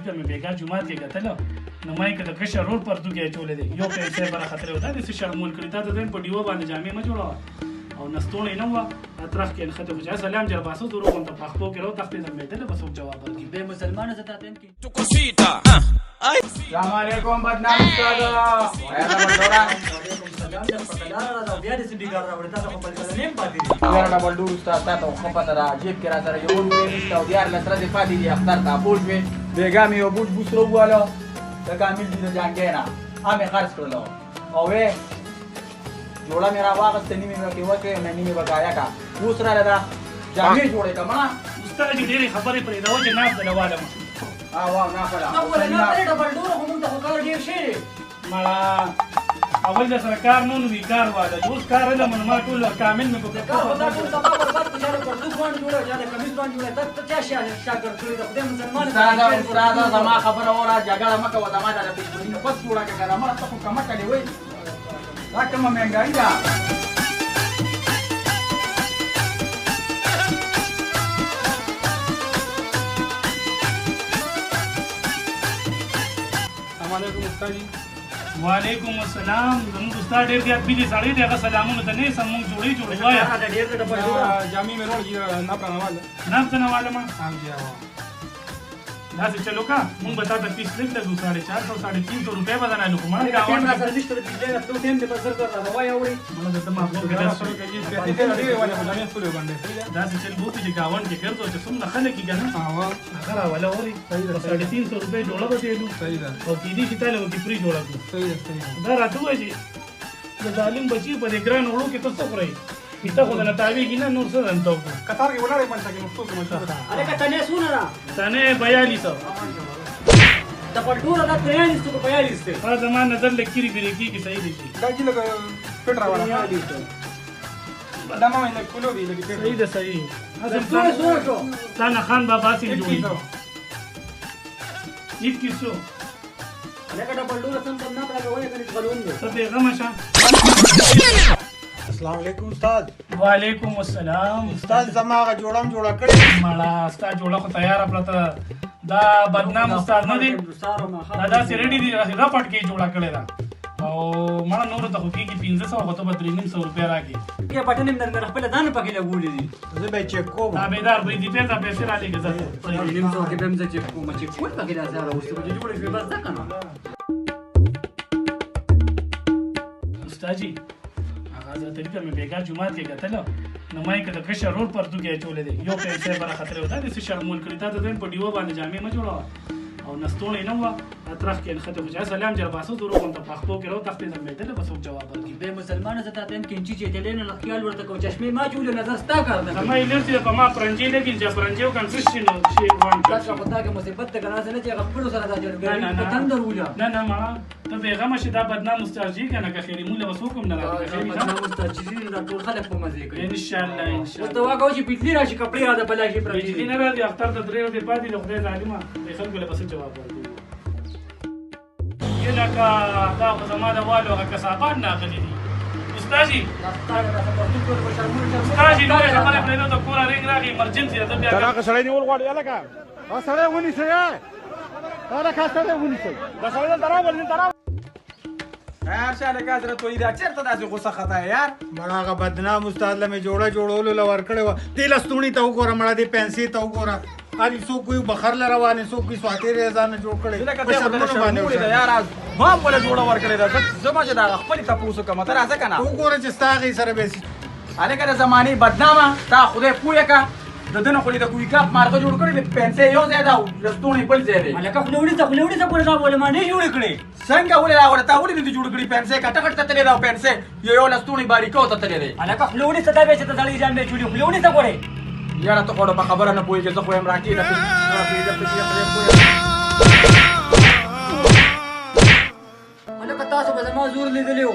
طریقه مې بیګا جومات کې کتله نو ما یې که د کشر رور پرتو کې اچولی دی یو پیسې به راختلی و دا داسې شرمول کړي تا ته دویم په ډیوه باندې جامې مه جوړوه او نستوڼی نه وه اطرف کې نښتې خو چې سلام جرباسو ضرور غونته پښتو کې راوتښتېدم مېدله به څوک جواب ورکړي بے مسلمانه زه تاته یم کې السلام علیکم بدنام استاد بیا دې څه بېګار راوړې تا ته خو بل کله نیم پاتې دي یاره ډبل ډور استاد تا ته خو پته ده جیب کې را سره یو روپۍ نشته او دیارلس ورځې پاتې دي اختر ته پوه شوې بېګا مې یو بوټ بوس راووالو د کامل دي د جانکۍ نه هغه مې خرڅ کړلو او وې جوړه مې راواغسته نیمې مې پکې وکړې نه نیمې بقایا کا اوس راله ده جامې جوړې که مړه استاد جي ډېرې خبرې پرېږدوه چې ناف دله والمه واو نافله ډبل ډوره خو مونږ ته خو کار ډېر شی دی مړه اول د سره کار نه نو کار واده اوس کار علم نو ما ټول کامل مې په کار خو دا ټول سبا برباد کړي چا د پرتوګ باندې جوړه چا د کمیس باندې جوړه ته چا شاګرد کړي د خدای مسلمان استاده زما خبره وره جګړه مه کوه زما دا د پیشبري بس جوړه کړه کنه مړه ته خو کمه کړې وای دا کومه مهنګایي ده وعلیکم السلام زموږ استاد ډېر زیات بي دي سړی دی هغه سلامونه ته نه سم موږ جوړې وایه جامع में रोड नाप रहा वाला नाम څه نه والمه हाँ जी हाँ داسې چلو کا مونږ به تا ته پیس لږ لږ 450 350 روپۍ به درنه لګو مړه کیمرا سره نشته د بجلی نه ټول ټیم دې په سر کړه وای اوري مړه د تما په کې درس داسې چل بو چې گاون کې ګرځو چې څومره خلک یې کنه هغه راولا اوري 350 روپۍ ډوله به دیلو صحیح ده او کې دې چې تاله کې فری جوړه کړو صحیح ده دا راته وایي د ظالم بچي په دې ګران وړو کې تاسو خورئ ته خو د نتاوی کې نه نور څه دنته وکړو قطار کې ولاړې پنځه کې مفتو کې مشهور अरे का तने सुन ना تنه 4200 د پټوره دا 43 تو 42 ته په زمان نظر لکيري بریکی کې صحیح دي دا چې لګ پټرا والا دا ما نه کولو دی لګ صحیح ده صحیح سوره سوره شو تانا خان بابا سي جوړي 2100 अरे का پټوره سم سم نه پړا وای کني غلون دي ته پیغام شه السلام علیکم استاد وعلیکم السلام استاد زما غ جوړم جوړه کړی مالا استاد جوړه خو تیار پرته دا بدنام استاد نه دی دا سي ریډي دی را پټ کې جوړه کړی دا او مړه نور ته خو کې 1500 غوته به 300 روپیا راکې کې پټنې مې خپل ځان پکې لګولې دي زه به چک کوم تابعدار به دې پیسې پیسې را لګي زه نیم څو کې به مې چې کوم چې کوم پکې دا زاره اوس ته جوړې شي بس دا کنه استاد جی هغه طریقه مې بیګا جومات کې کتله نو ما یې که د کشر رور پرتو کې اچولی دی یو پیسې به راختلی و دا داسې شرمول کړي تا ته دویم په ډیوه باندې جامې مه جوړوه او نستوڼی نه وه اطرف کې نښتې خو چې سلام جرباسو ضرور غونته پښتو کې راوتښتېدم مېدله به څوک جواب ورکړي بے مسلمانه زه تاته یم کې چې دلې نه خیال ورته کو چشمه ما جوړ نه زستا کار نه زما یې لرتي په ما پرنجي لګي چې پرنجي او کنسشن شي وان دا څه پتا کې مصیبت ته کنه نه چې خپل سره دا جوړ په تندر ولا نه نه ما ته پیغام شي دا بدنام استاد جی کنه که خیری مولا وسوکم نه راځي بدنام استاد چې دا ټول خلک په مزه کوي ان شاء الله ان شاء ته واګو چې بجلی راشي کپڑے را ده بلا شي پر بجلی نه راځي اختر ته درې ورځې پاتې له خدای ظالمه به خلکو له بس جواب ورکړي لکه دا خو زما د والو هغه کثافات ناغلي دي استاد جي استاد جي نورې خبرې پرېږدو د کوره رنګ راغی ایمرجنسي ده بیا دا سړی نیول غواړي الګا دا سړی ونیسه دا کا سړی ونیسه دا سړی درا ولني درا یار شاله کا حضرت وې دا چیرته داسې غوسه خطا یار مړه غ بدنام استاد لمه جوړه جوړولو لور کړی و دې لستونی ته وګوره مړه دې پنسي ته وګوره علي سو کوئی بخر ل روانه سو کوئی سواتی رضان جوړ کړي لکه ته باندې یار ما ولا جوړه ور کړی دا زما چې دا خپل تاسو کوم تر ازه کنه وګوره چې ستاغي سره بیسي الګا د زماني بدنامه تا خدای پوهه کا د دنه خو دې د کوی کاپ مارګه جوړ کړی د پنسي یو زیاده لستونی بل زیاده الکه خلوړي ته کوله دا ولې ما نه جوړ کړي څنګه ولې راوړه تا ولې دې جوړ کړی پنسي کټه کټه تلې دا پنسي یو لستونی باریکو ته تلې دی الکه خلوړي ته دا به چې ته ځلې ځان به جوړي خلوړي ته کوله یاره ته خو په خبره نه پوهېږې زه خو یم راکې نه الکه تاسو به زما زور لیدلی و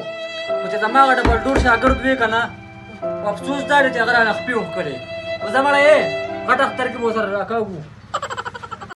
خو چې زما هغه ډبل ډور شاګرد وې که نه افسوس دا دی چې هغه رانه خپې وښکلې اوس زما یې غټ اختر کې به ورسره راکاږو